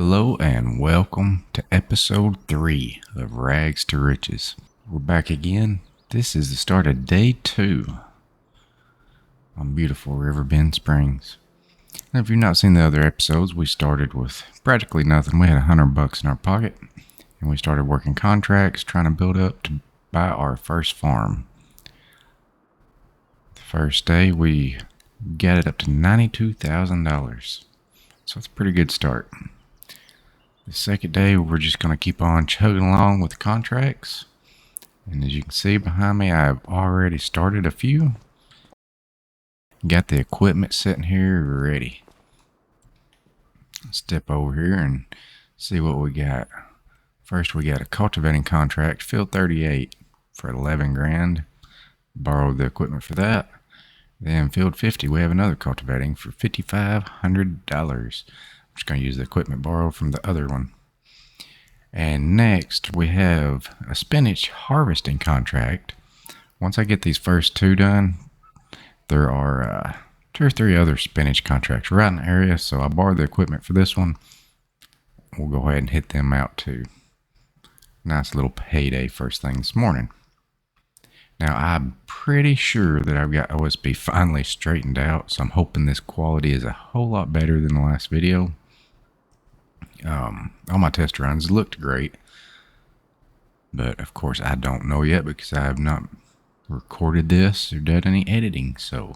Hello and welcome to episode 3 of Rags to Riches. We're back again. This is the start of day 2 on beautiful Riverbend Springs. Now, if you've not seen the other episodes, we started with practically nothing. We had $100 in our pocket and we started working contracts, trying to build up to buy our first farm. The first day we got it up to $92,000. So it's a pretty good start. The second day, we're just going to keep on chugging along with the contracts. And as you can see behind me, I've already started a few. Got the equipment sitting here ready. Let's step over here and see what we got. First, we got a cultivating contract, field 38 for 11 grand. Borrowed the equipment for that. Then field 50, we have another cultivating for $5,500. I'm just going to use the equipment borrowed from the other one. And next we have a spinach harvesting contract. Once I get these first two done, there are 2 or 3 other spinach contracts right in the area, so I borrowed the equipment for this one. We'll go ahead and hit them out too. Nice little payday first thing this morning. Now, I'm pretty sure that I've got OSB finally straightened out, so I'm hoping this quality is a whole lot better than the last video. All my test runs looked great, but of course I don't know yet because I have not recorded this or done any editing, so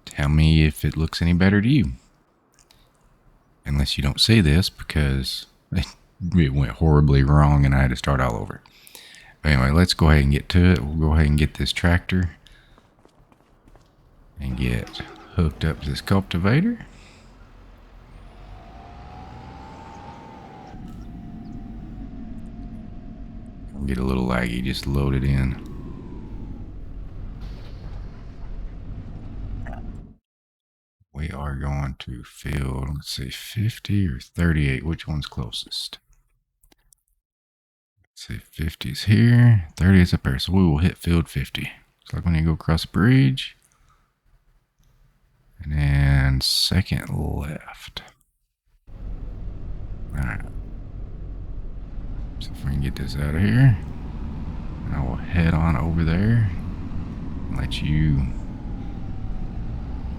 tell me if it looks any better to you. Unless you don't see this because it went horribly wrong and I had to start all over. Anyway, let's go ahead and get to it. We'll go ahead and get this tractor and get hooked up to this cultivator. Get a little laggy, just load it in. We are going to field, let's see, 50 or 38. Which one's closest? See, 50's here, 30 is up there, so we will hit field 50. Looks like when you go across the bridge. And then second left. Alright. So if we can get this out of here, I will head on over there and let you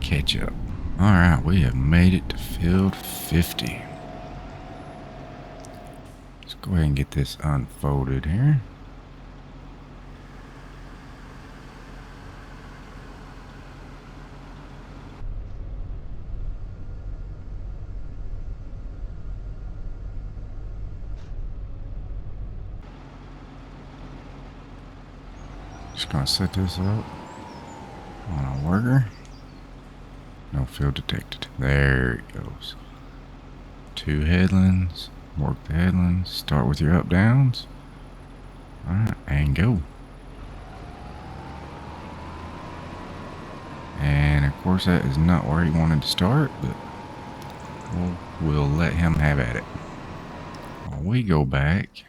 catch up. Alright, we have made it to field 50. Go ahead and get this unfolded here. Just gonna set this up on a worker. No field detected. There it goes. 2 headlands. Work the headlands, start with your up downs. Alright, and go. And of course that is not where he wanted to start, but we'll let him have at it. While we go back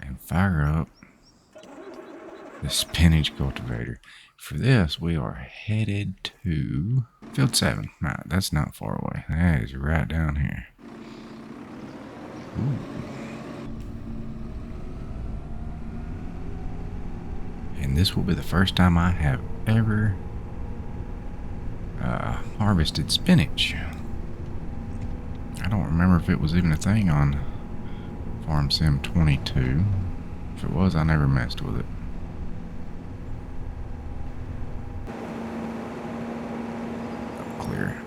and fire up the spinach cultivator. For this, we are headed to field 7. Nah, that's not far away. That is right down here. Ooh. And this will be the first time I have ever harvested spinach. I don't remember if it was even a thing on Farm Sim 22. If it was, I never messed with it. Clear.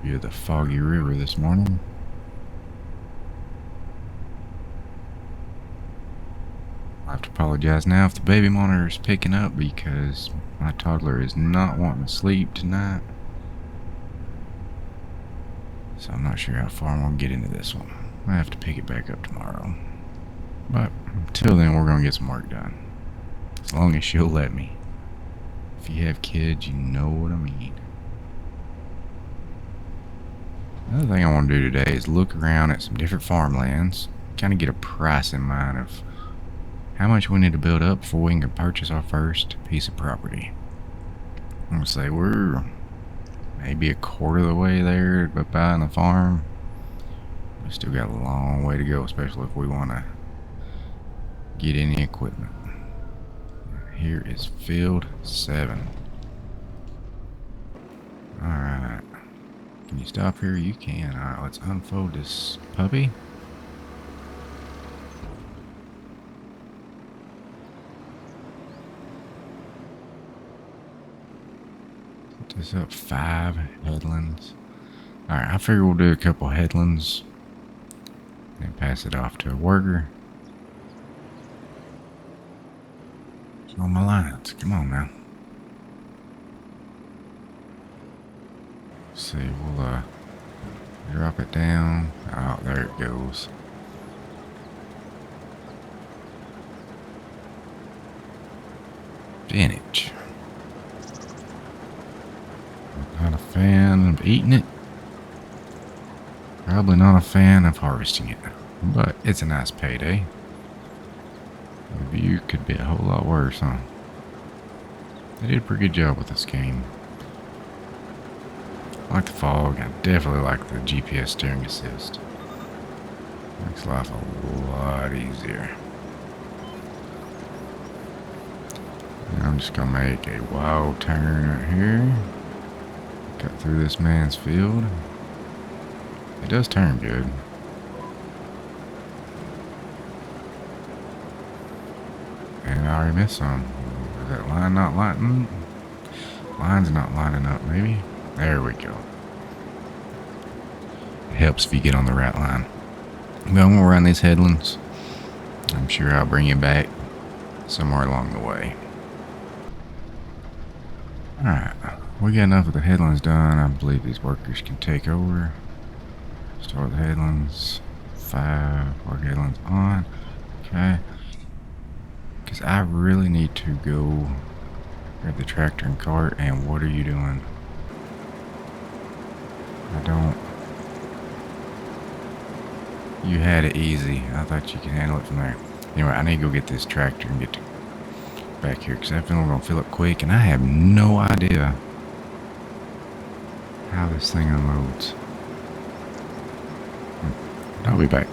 View of the foggy river this morning. I have to apologize now if the baby monitor is picking up because my toddler is not wanting to sleep tonight. So I'm not sure how far I'm going to get into this one. I have to pick it back up tomorrow. But until then, we're going to get some work done. As long as she'll let me. If you have kids, you know what I mean. Another thing I want to do today is look around at some different farmlands. Kind of get a price in mind of how much we need to build up before we can purchase our first piece of property. I'm going to say we're maybe a quarter of the way there by buying the farm. We still got a long way to go, especially if we want to get any equipment. Here is field 7. Alright. Can you stop here? You can. Alright, let's unfold this puppy. Set this up 5 headlands. Alright, I figure we'll do a couple headlands and pass it off to a worker. On my lines. Come on now. Let's see, we'll drop it down. Oh, there it goes. Spinach. Not a fan of eating it. Probably not a fan of harvesting it. But it's a nice payday. The view could be a whole lot worse, huh? They did a pretty good job with this game. I like the fog. I definitely like the GPS steering assist. Makes life a lot easier. And I'm just gonna make a wild turn right here. Cut through this man's field. It does turn good. And I already missed some. Is that line not lighting? Line's not lining up, maybe? There we go. It helps if you get on the right line. Well, I'm gonna run these headlands. I'm sure I'll bring you back somewhere along the way. Alright, we got enough of the headlands done. I believe these workers can take over. Start the headlands. 5 work headlands on. Okay. Because I really need to go grab the tractor and cart. And what are you doing? I don't. You had it easy. I thought you could handle it from there. Anyway, I need to go get this tractor and get back here because I feel we're going to fill up quick. And I have no idea how this thing unloads. I'll be back.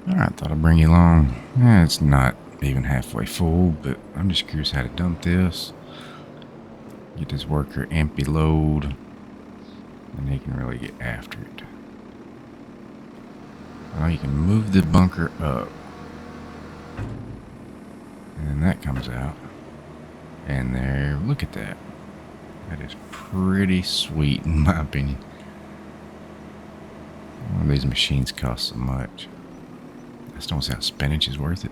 Alright, thought I'd bring you along. It's not even halfway full, but I'm just curious how to dump this. Get this worker empty load, and they can really get after it. Well, you can move the bunker up, and then that comes out. And there, look at that. That is pretty sweet in my opinion. One of these machines costs so much. I just don't see how spinach is worth it.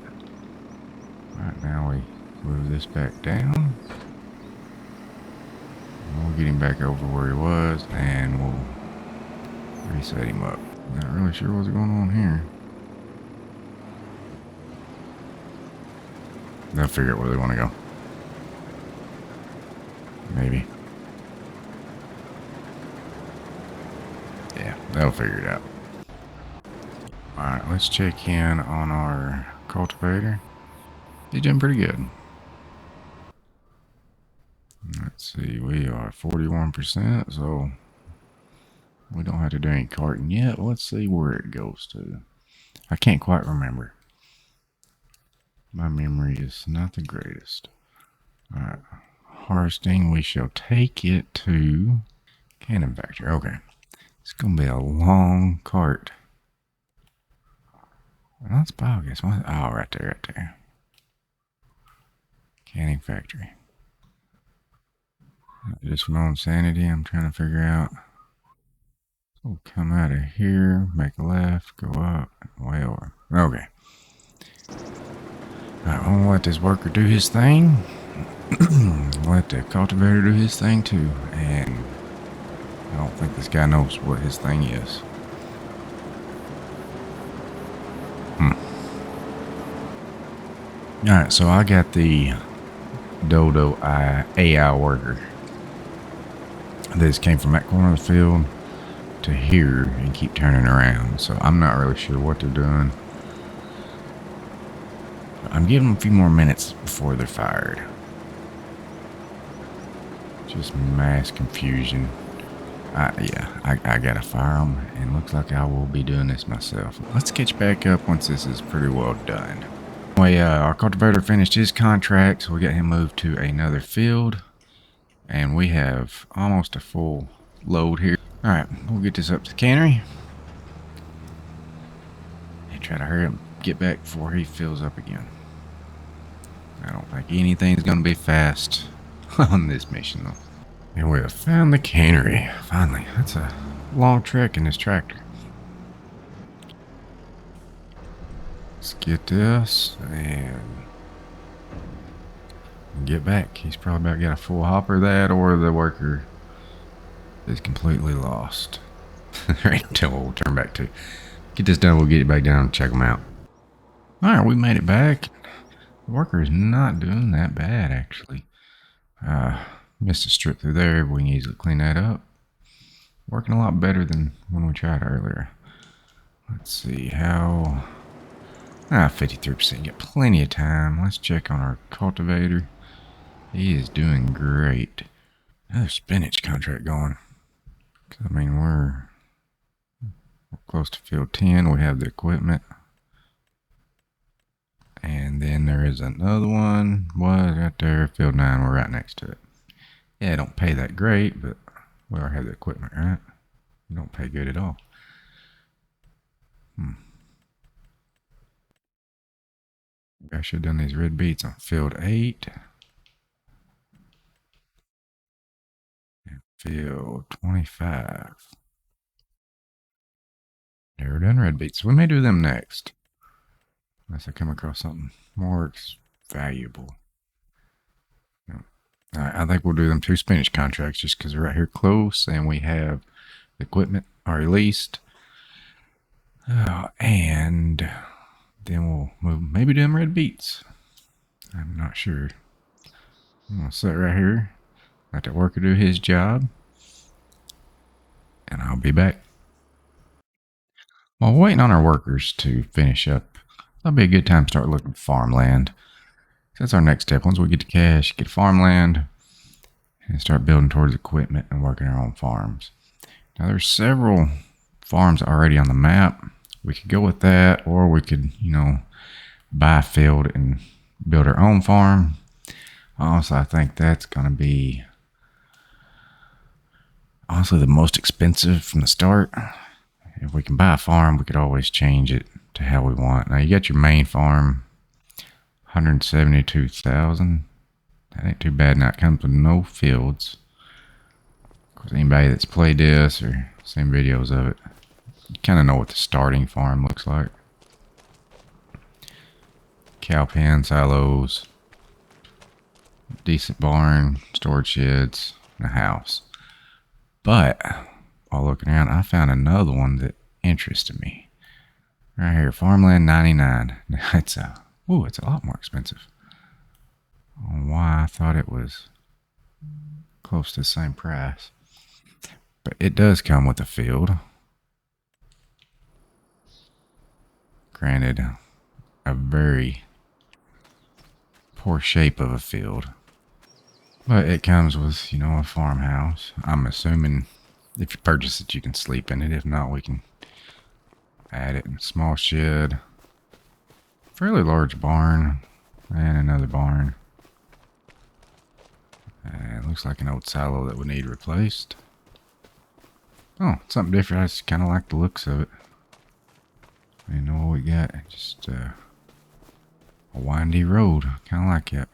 Alright, now we move this back down. We'll get him back over where he was, and we'll reset him up. Not really sure what's going on here. They'll figure out where they want to go. Maybe. Yeah, they'll figure it out. Alright, let's check in on our cultivator. He's doing pretty good. Let's see, we are 41%, so we don't have to do any carting yet. Let's see where it goes to. I can't quite remember. My memory is not the greatest. Alright, harvesting, we shall take it to cannon factory. Okay, it's going to be a long cart. Well, that's biogas. Oh, right there, right there. Canning factory. Just my own sanity, I'm trying to figure out. We'll come out of here, make a left, go up, way over. Okay. Alright, I'm gonna let this worker do his thing. Let the cultivator do his thing too. And I don't think this guy knows what his thing is. Alright, so I got the Dodo AI worker. This came from that corner of the field to here and keep turning around. So I'm not really sure what they're doing. I'm giving them a few more minutes before they're fired. Just mass confusion. I gotta fire them, and looks like I will be doing this myself. Let's catch back up once this is pretty well done. Anyway, our cultivator finished his contract, so we got him moved to another field, and we have almost a full load here. All right, we'll get this up to the cannery and try to hurry up and get back before he fills up again. I don't think anything's gonna be fast on this mission though. And we have found the cannery. Finally, that's a long trek in this tractor. Let's get this and get back. He's probably about got a full hopper of that, or the worker is completely lost. Right until we'll turn back to. Get this done, we'll get it back down and check them out. Alright, we made it back. The worker is not doing that bad, actually. Missed a strip through there. We can easily clean that up. Working a lot better than when we tried earlier. Let's see how... 53%. Got plenty of time. Let's check on our cultivator. He is doing great. Another spinach contract going. I mean, we're close to field 10. We have the equipment. And then there is another one. Was right there. Field 9. We're right next to it. Yeah, it don't pay that great, but we already have the equipment, right? It don't pay good at all. I should have done these red beets on field 8. And field 25. Never done red beets. We may do them next. Unless I come across something more valuable. Alright, I think we'll do them 2 spinach contracts just because they're right here close and we have the equipment already leased. And then we'll maybe do them red beets. I'm not sure. I'm going to sit right here, let the worker do his job, and I'll be back. While waiting on our workers to finish up, that'll be a good time to start looking for farmland. That's our next step. Once we get the cash, get farmland, and start building towards equipment and working our own farms. Now there's several farms already on the map. We could go with that, or we could, buy a field and build our own farm. Honestly, I think that's going to be the most expensive from the start. If we can buy a farm, we could always change it to how we want. Now you got your main farm, 172,000. That ain't too bad. Now it comes with no fields. Of course, anybody that's played this or seen videos of it, you kind of know what the starting farm looks like. Cow pen, silos, decent barn, storage sheds, and a house. But while looking around, I found another one that interested me. Right here, farmland 99. It's a lot more expensive. I don't know why I thought it was close to the same price. But it does come with a field. Granted, a very poor shape of a field. But it comes with, a farmhouse. I'm assuming if you purchase it, you can sleep in it. If not, we can add it. Small shed. Fairly large barn. And another barn. It looks like an old silo that would need replaced. Oh, something different. I just kind of like the looks of it. You know what we got? Just a windy road. Kind of like it.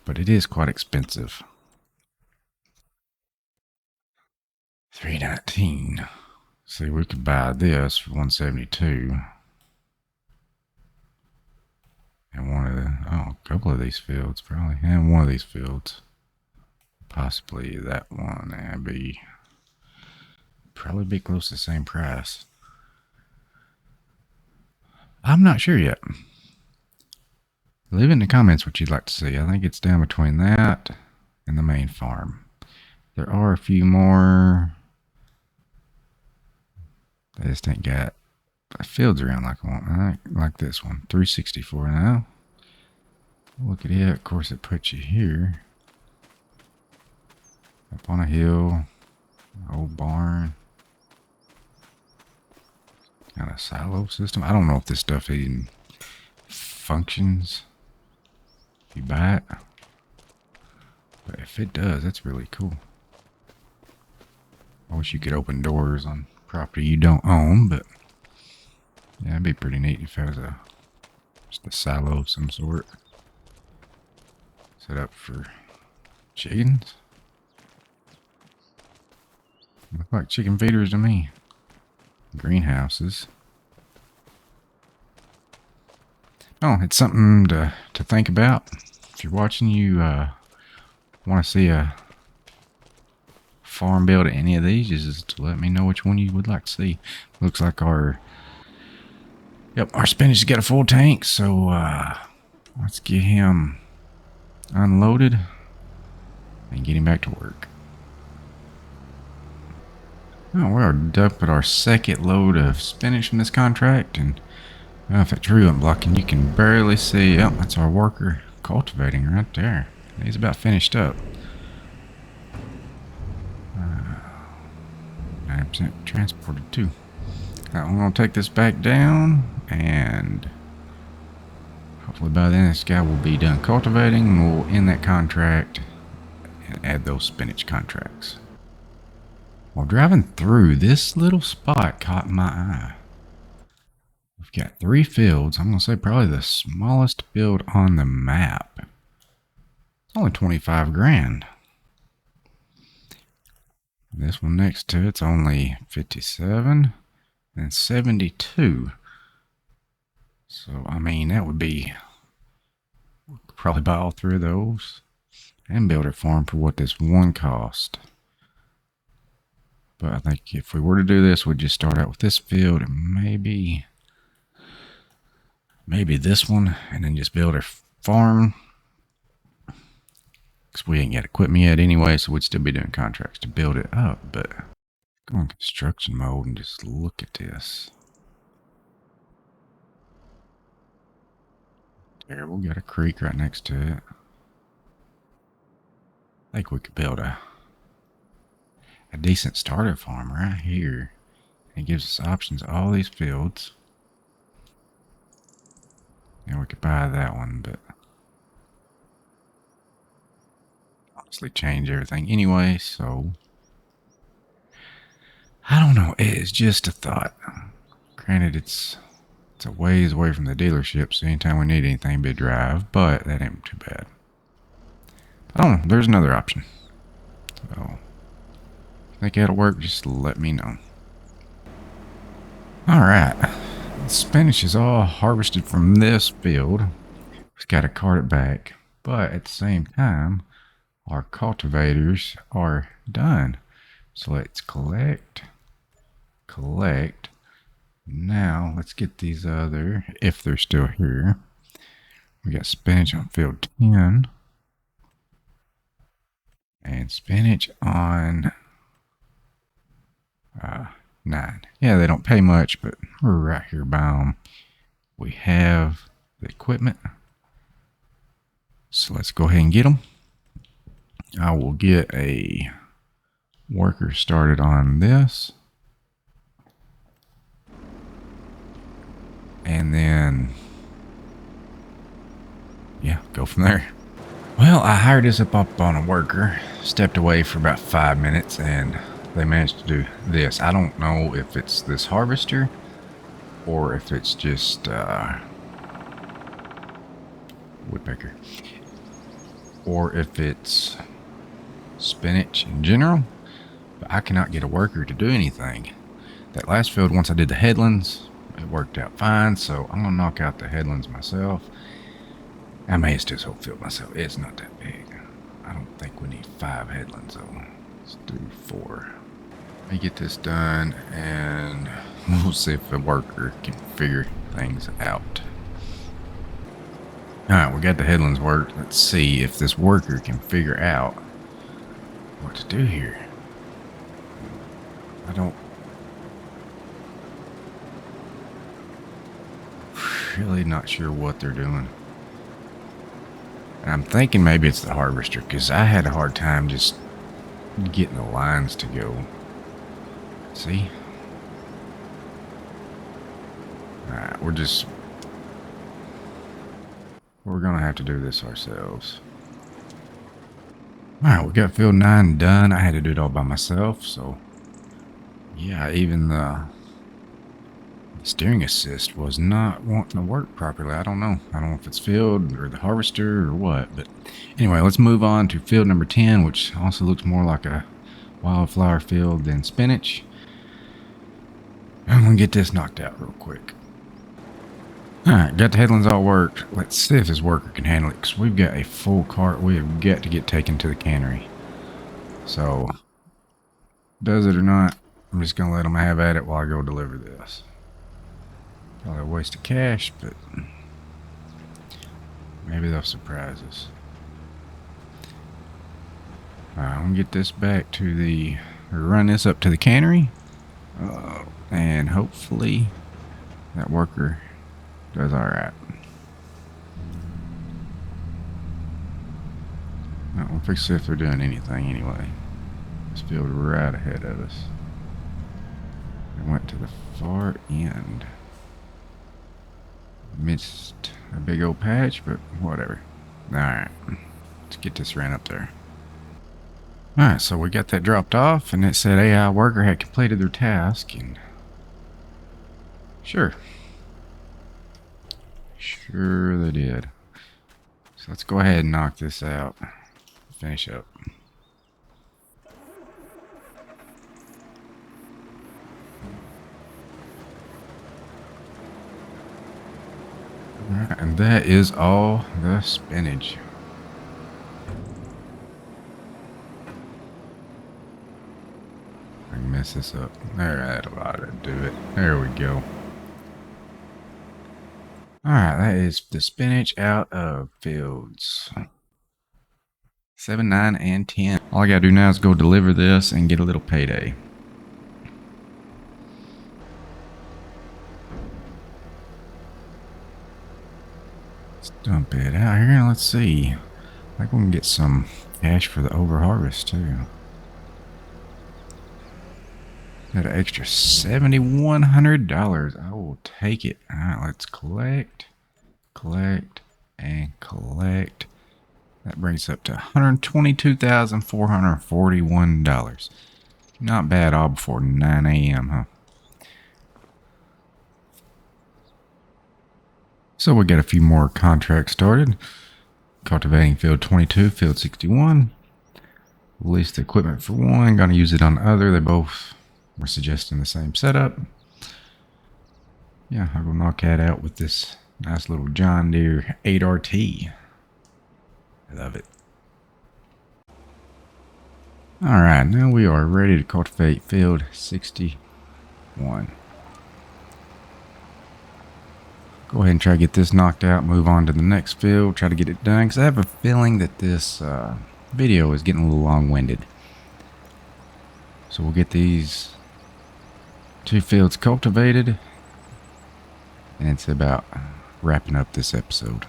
But it is quite expensive. $319. See, we could buy this for $172. And a couple of these fields probably. And one of these fields. Possibly that one. That'd probably be close to the same price. I'm not sure yet. Leave in the comments what you'd like to see. I think it's down between that and the main farm. There are a few more. They just ain't got fields around like I want. Like this one. 364 now. Look at it. Of course, it puts you here. Up on a hill. Old barn. Got a silo system. I don't know if this stuff even functions. You buy it. But if it does, that's really cool. I wish you could open doors on property you don't own, but yeah, it'd be pretty neat if it was just a silo of some sort. Set up for chickens. Look like chicken feeders to me. Greenhouses. Oh, it's something to think about. If you're watching, you want to see a farm build any of these, just let me know which one you would like to see. Looks like our spinach has got a full tank, so let's get him unloaded and get him back to work. Oh, we're up at our second load of spinach from this contract, and if that tree wasn't blocking, you can barely see. Oh, that's our worker cultivating right there. He's about finished up. 9% transported too. I'm gonna take this back down, and hopefully by then this guy will be done cultivating, and we'll end that contract and add those spinach contracts. While driving through, this little spot caught my eye. We've got 3 fields. I'm going to say probably the smallest field on the map. It's only 25 grand. This one next to it's only 57 and 72. So, I mean, that would be... we could probably buy all 3 of those and build a farm for what this one cost. But I think if we were to do this, we'd just start out with this field and maybe this one, and then just build a farm. Because we ain't got equipment yet anyway, so we'd still be doing contracts to build it up. But go in construction mode and just look at this. Terrible. Got a creek right next to it. I think we could build a decent starter farm right here. It gives us options all these fields. Yeah, we could buy that one, but honestly change everything anyway, so I don't know. It's just a thought. Granted, it's a ways away from the dealership, so anytime we need anything, big drive, but that ain't too bad. Oh, there's another option. So think it'll work, just let me know. Alright, the spinach is all harvested from this field. We've got to cart it back, but at the same time our cultivators are done. So let's collect. Now let's get these other, if they're still here. We got spinach on field 10 and spinach on 9. Yeah, they don't pay much, but we're right here by them. We have the equipment, so let's go ahead and get them. I will get a worker started on this, and then yeah, go from there. Well, I hired this up on a worker, stepped away for about 5 minutes, and they managed to do this. I don't know if it's this harvester or if it's just woodpecker, or if it's spinach in general, but I cannot get a worker to do anything. That last field, once I did the headlands, it worked out fine, so I'm gonna knock out the headlands myself. I may just do this whole field myself. It's not that big. I don't think we need 5 headlands though. Let's do 4. Let me get this done, and we'll see if a worker can figure things out. Alright, we got the headlands worked. Let's see if this worker can figure out what to do here. I don't really not sure what they're doing. And I'm thinking maybe it's the harvester, because I had a hard time just getting the lines to go. See? Alright, we're gonna have to do this ourselves. Alright, we got field 9 done. I had to do it all by myself, so yeah, even the steering assist was not wanting to work properly. I don't know. I don't know if it's field or the harvester or what, but anyway, let's move on to field number 10, which also looks more like a wildflower field than spinach. I'm gonna get this knocked out real quick. Alright, got the headlands all worked. Let's see if this worker can handle it, because we've got a full cart we have got to get taken to the cannery. So, does it or not, I'm just going to let them have at it while I go deliver this. Probably a waste of cash, but maybe they'll surprise us. Alright, I'm going to get this back to run this up to the cannery. And hopefully that worker does alright. We'll fix see if they're doing anything anyway. This field right ahead of us. It went to the far end. Missed a big old patch, but whatever. Alright, let's get this ran up there. Alright, so we got that dropped off, and it said AI worker had completed their task, and sure they did. So let's go ahead and knock this out. Finish up. Alright, and that is all the spinach. I can mess this up. There, that'll ought to do it. There we go. Alright, that is the spinach out of fields 7, 9, and 10. All I gotta do now is go deliver this and get a little payday. Let's dump it out here. Let's see. I think we can get some cash for the over harvest too. Got an extra $7,100. I will take it. Alright, let's collect, and collect. That brings up to $122,441. Not bad all before 9 a.m., huh? So we got a few more contracts started. Cultivating field 22, field 61. Release the equipment for one. Gonna use it on the other. They both were suggesting the same setup. Yeah, I'll go knock that out with this nice little John Deere 8RT. I love it. Alright, now we are ready to cultivate field 61. Go ahead and try to get this knocked out, move on to the next field, try to get it done, because I have a feeling that this video is getting a little long-winded. So we'll get these 2 fields cultivated, and it's about wrapping up this episode.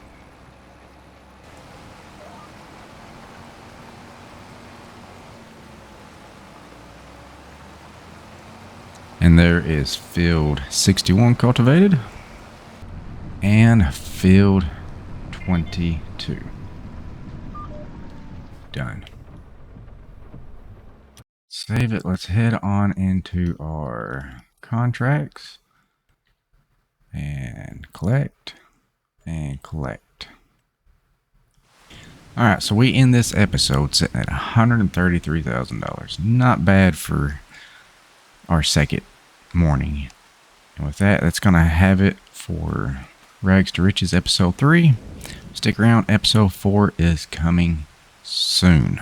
And there is field 61 cultivated. And field 22. Done. Save it. Let's head on into our contracts. And collect. And collect. Alright, so we end this episode sitting at $133,000. Not bad for our second morning. And with that, that's going to have it for Rags to Riches episode 3. Stick around, episode 4 is coming soon.